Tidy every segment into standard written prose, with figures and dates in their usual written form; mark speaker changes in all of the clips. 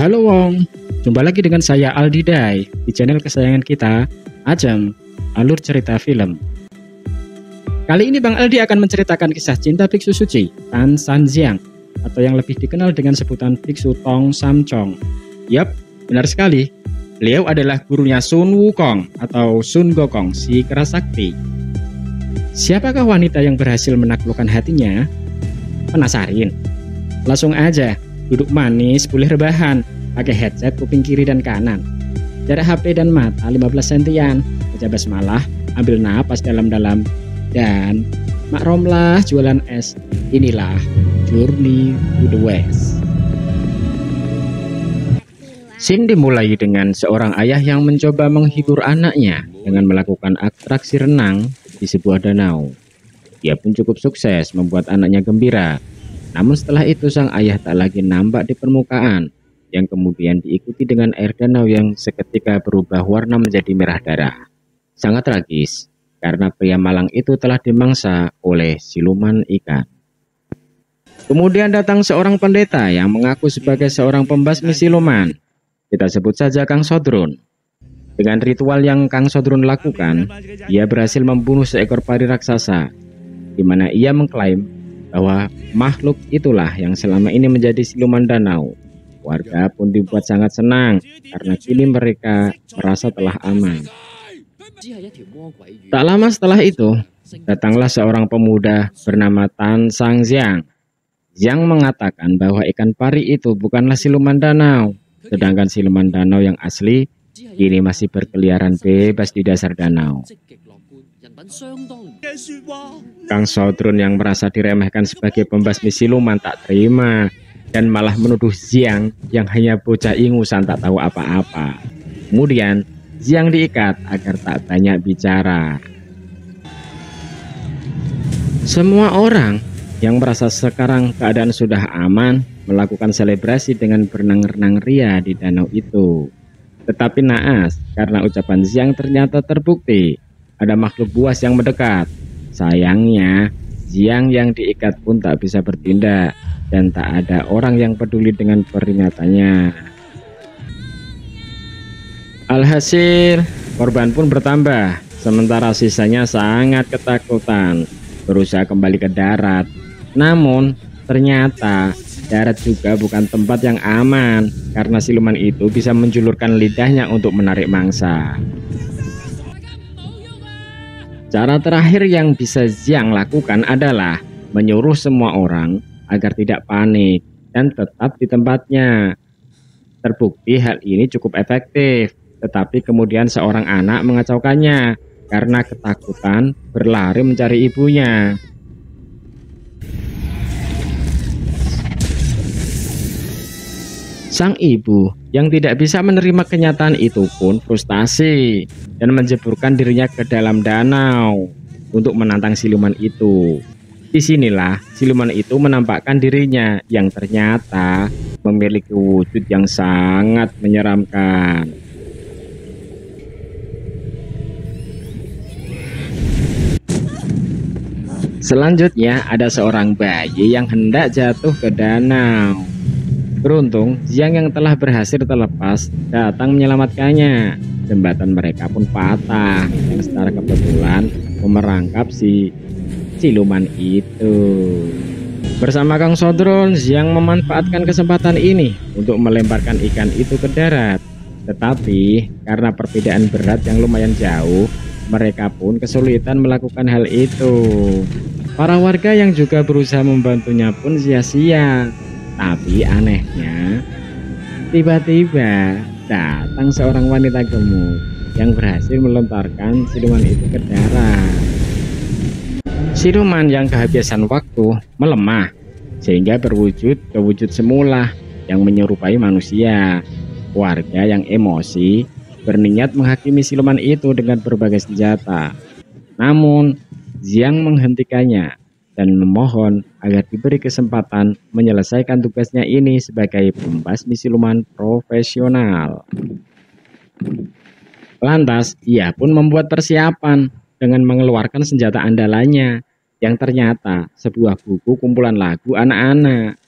Speaker 1: Halo Wong, jumpa lagi dengan saya Aldi Dai di channel kesayangan kita, Ajeng, Alur Cerita Film. Kali ini Bang Aldi akan menceritakan kisah cinta biksu suci Tan San Xiang, atau yang lebih dikenal dengan sebutan biksu Tong Sam Chong. Yap, benar sekali. Beliau adalah gurunya Sun Wukong atau Sun Gokong si Kerasakti. Siapakah wanita yang berhasil menaklukkan hatinya? Penasarin? Langsung aja, duduk manis, boleh rebahan, pakai headset kuping kiri dan kanan. Jarak HP dan mata 15 sentian, baca basmalah, ambil napas dalam-dalam, dan makromlah jualan es. Inilah Journey to the West. Scene dimulai dengan seorang ayah yang mencoba menghibur anaknya dengan melakukan atraksi renang di sebuah danau. Dia pun cukup sukses membuat anaknya gembira. Namun setelah itu sang ayah tak lagi nampak di permukaan, yang kemudian diikuti dengan air danau yang seketika berubah warna menjadi merah darah. Sangat tragis, karena pria malang itu telah dimangsa oleh siluman ikan. Kemudian datang seorang pendeta yang mengaku sebagai seorang pembasmi siluman. Kita sebut saja Kang Sodron. Dengan ritual yang Kang Sodron lakukan, ia berhasil membunuh seekor pari raksasa, di mana ia mengklaim bahwa makhluk itulah yang selama ini menjadi siluman danau. Warga pun dibuat sangat senang karena kini mereka merasa telah aman. Tak lama setelah itu, datanglah seorang pemuda bernama Tan San Xiang. Xiang mengatakan bahwa ikan pari itu bukanlah siluman danau, sedangkan siluman danau yang asli kini masih berkeliaran bebas di dasar danau. Kang Sodron yang merasa diremehkan sebagai pembasmi siluman tak terima dan malah menuduh Xiang yang hanya bocah ingusan tak tahu apa-apa. Kemudian Xiang diikat agar tak banyak bicara. Semua orang yang merasa sekarang keadaan sudah aman melakukan selebrasi dengan berenang-renang ria di danau itu. Tetapi naas karena ucapan Xiang ternyata terbukti ada makhluk buas yang mendekat. Sayangnya, Xiang yang diikat pun tak bisa bertindak dan tak ada orang yang peduli dengan peringatannya. Alhasil, korban pun bertambah, sementara sisanya sangat ketakutan, berusaha kembali ke darat. Namun, ternyata darat juga bukan tempat yang aman karena siluman itu bisa menjulurkan lidahnya untuk menarik mangsa. Cara terakhir yang bisa Xiang lakukan adalah menyuruh semua orang agar tidak panik dan tetap di tempatnya. Terbukti hal ini cukup efektif, tetapi kemudian seorang anak mengacaukannya karena ketakutan berlari mencari ibunya. Sang ibu yang tidak bisa menerima kenyataan itu pun frustasi dan menjeburkan dirinya ke dalam danau untuk menantang siluman itu. Disinilah siluman itu menampakkan dirinya yang ternyata memiliki wujud yang sangat menyeramkan. Selanjutnya ada seorang bayi yang hendak jatuh ke danau. Beruntung, Xiang yang telah berhasil terlepas datang menyelamatkannya. Jembatan mereka pun patah, yang secara kebetulan memerangkap si siluman itu. Bersama Kang Sodron, Xiang memanfaatkan kesempatan ini untuk melemparkan ikan itu ke darat. Tetapi karena perbedaan berat yang lumayan jauh, mereka pun kesulitan melakukan hal itu. Para warga yang juga berusaha membantunya pun sia-sia. Tapi anehnya, tiba-tiba datang seorang wanita gemuk yang berhasil melontarkan siluman itu ke darat. Siluman yang kehabisan waktu melemah sehingga berwujud ke wujud semula yang menyerupai manusia. Warga yang emosi berniat menghakimi siluman itu dengan berbagai senjata. Namun Xiang menghentikannya dan memohon agar diberi kesempatan menyelesaikan tugasnya ini sebagai pembasmi siluman profesional. Lantas, ia pun membuat persiapan dengan mengeluarkan senjata andalannya, yang ternyata sebuah buku kumpulan lagu anak-anak.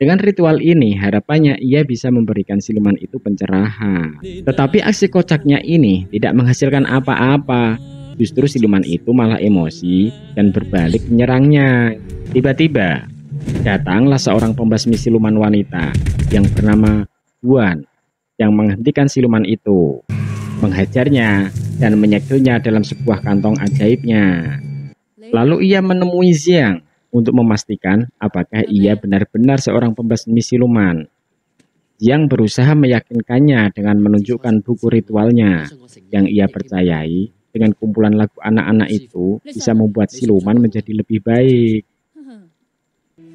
Speaker 1: Dengan ritual ini, harapannya ia bisa memberikan siluman itu pencerahan. Tetapi aksi kocaknya ini tidak menghasilkan apa-apa. Justru siluman itu malah emosi dan berbalik menyerangnya. Tiba-tiba, datanglah seorang pembasmi siluman wanita yang bernama Guan yang menghentikan siluman itu, menghajarnya dan menyegelnya dalam sebuah kantong ajaibnya. Lalu ia menemui Xiang untuk memastikan apakah ia benar-benar seorang pembasmi siluman. Xiang berusaha meyakinkannya dengan menunjukkan buku ritualnya yang ia percayai dengan kumpulan lagu anak-anak itu bisa membuat siluman menjadi lebih baik.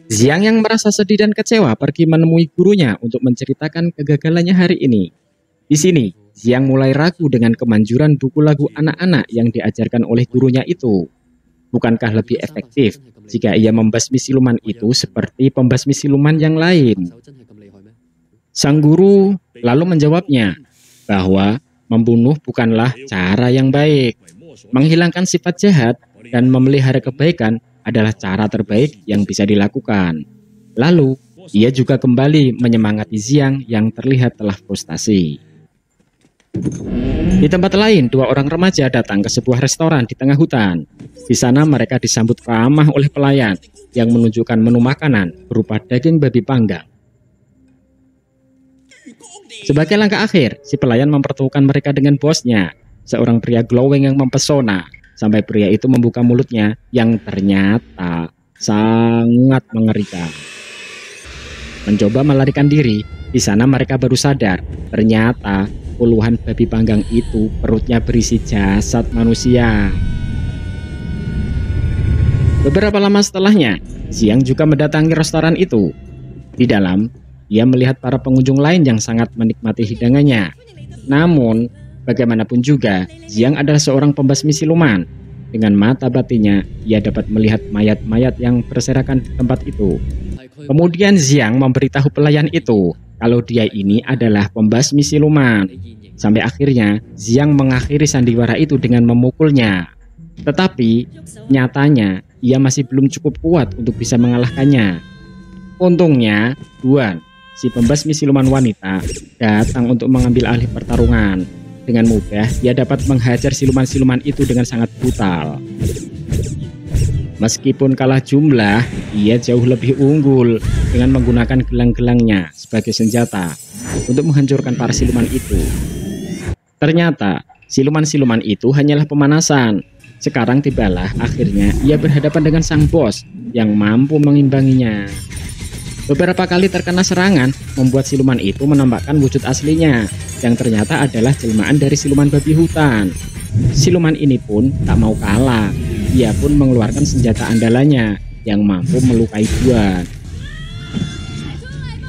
Speaker 1: Xiang yang merasa sedih dan kecewa pergi menemui gurunya untuk menceritakan kegagalannya hari ini. Di sini, Xiang mulai ragu dengan kemanjuran buku lagu anak-anak yang diajarkan oleh gurunya itu. Bukankah lebih efektif jika ia membasmi siluman itu seperti pembasmi siluman yang lain? Sang guru lalu menjawabnya bahwa membunuh bukanlah cara yang baik. Menghilangkan sifat jahat dan memelihara kebaikan adalah cara terbaik yang bisa dilakukan. Lalu, ia juga kembali menyemangati Xiang yang terlihat telah frustasi. Di tempat lain, dua orang remaja datang ke sebuah restoran di tengah hutan. Di sana mereka disambut ramah oleh pelayan yang menunjukkan menu makanan berupa daging babi panggang. Sebagai langkah akhir, si pelayan mempertemukan mereka dengan bosnya, seorang pria glowing yang mempesona, sampai pria itu membuka mulutnya yang ternyata sangat mengerikan. Mencoba melarikan diri, di sana mereka baru sadar, ternyata puluhan babi panggang itu perutnya berisi jasad manusia. Beberapa lama setelahnya, Xiang juga mendatangi restoran itu. Di dalam, ia melihat para pengunjung lain yang sangat menikmati hidangannya. Namun, bagaimanapun juga, Xiang adalah seorang pembasmi siluman. Dengan mata batinnya, ia dapat melihat mayat-mayat yang berserakan di tempat itu. Kemudian Xiang memberitahu pelayan itu kalau dia ini adalah pembasmi siluman. Sampai akhirnya Xiang mengakhiri sandiwara itu dengan memukulnya. Tetapi nyatanya ia masih belum cukup kuat untuk bisa mengalahkannya. Untungnya Guan, si pembasmi siluman wanita, datang untuk mengambil alih pertarungan. Dengan mudah ia dapat menghajar siluman-siluman itu dengan sangat brutal. Meskipun kalah jumlah, ia jauh lebih unggul dengan menggunakan gelang-gelangnya sebagai senjata untuk menghancurkan para siluman itu. Ternyata, siluman-siluman itu hanyalah pemanasan. Sekarang tibalah akhirnya ia berhadapan dengan sang bos yang mampu mengimbanginya. Beberapa kali terkena serangan membuat siluman itu menampakkan wujud aslinya, yang ternyata adalah jelmaan dari siluman babi hutan. Siluman ini pun tak mau kalah. Ia pun mengeluarkan senjata andalannya yang mampu melukai Guan.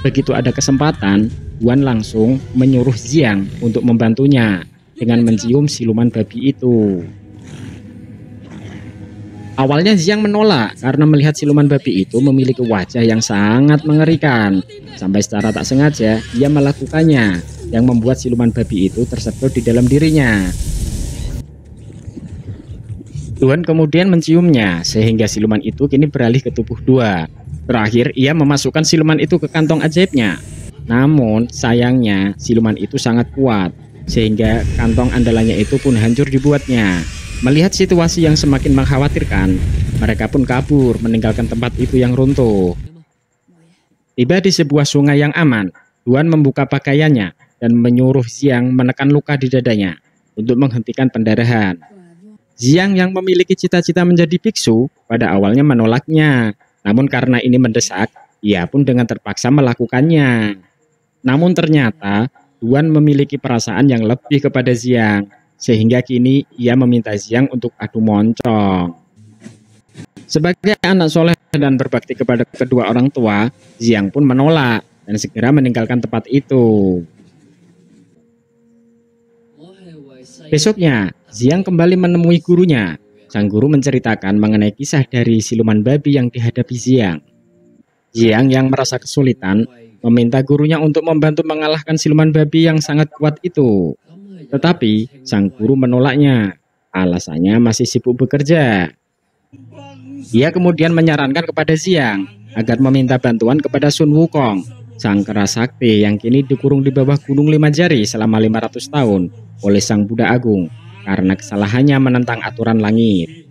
Speaker 1: Begitu ada kesempatan, Guan langsung menyuruh Xiang untuk membantunya dengan mencium siluman babi itu. Awalnya Xiang menolak karena melihat siluman babi itu memiliki wajah yang sangat mengerikan. Sampai secara tak sengaja ia melakukannya, yang membuat siluman babi itu tersedot di dalam dirinya. Tuhan kemudian menciumnya, sehingga siluman itu kini beralih ke tubuh dua. Terakhir, ia memasukkan siluman itu ke kantong ajaibnya. Namun, sayangnya, siluman itu sangat kuat, sehingga kantong andalannya itu pun hancur dibuatnya. Melihat situasi yang semakin mengkhawatirkan, mereka pun kabur meninggalkan tempat itu yang runtuh. Tiba di sebuah sungai yang aman, Tuhan membuka pakaiannya dan menyuruh Xiang menekan luka di dadanya untuk menghentikan pendarahan. Xiang yang memiliki cita-cita menjadi biksu pada awalnya menolaknya, namun karena ini mendesak, ia pun dengan terpaksa melakukannya. Namun ternyata Tuan memiliki perasaan yang lebih kepada Xiang, sehingga kini ia meminta Xiang untuk adu moncong. Sebagai anak soleh dan berbakti kepada kedua orang tua, Xiang pun menolak dan segera meninggalkan tempat itu. Besoknya, Xiang kembali menemui gurunya. Sang guru menceritakan mengenai kisah dari siluman babi yang dihadapi Xiang. Xiang yang merasa kesulitan, meminta gurunya untuk membantu mengalahkan siluman babi yang sangat kuat itu. Tetapi, sang guru menolaknya. Alasannya masih sibuk bekerja. Ia kemudian menyarankan kepada Xiang agar meminta bantuan kepada Sun Wukong, sang kera sakti yang kini dikurung di bawah Gunung Lima Jari selama 500 tahun oleh Sang Buddha Agung karena kesalahannya menentang aturan langit.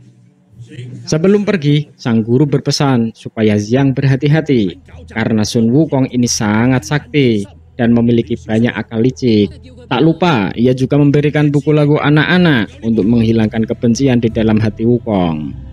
Speaker 1: Sebelum pergi, sang guru berpesan supaya Xiang berhati-hati karena Sun Wukong ini sangat sakti dan memiliki banyak akal licik. Tak lupa, ia juga memberikan buku lagu anak-anak untuk menghilangkan kebencian di dalam hati Wukong.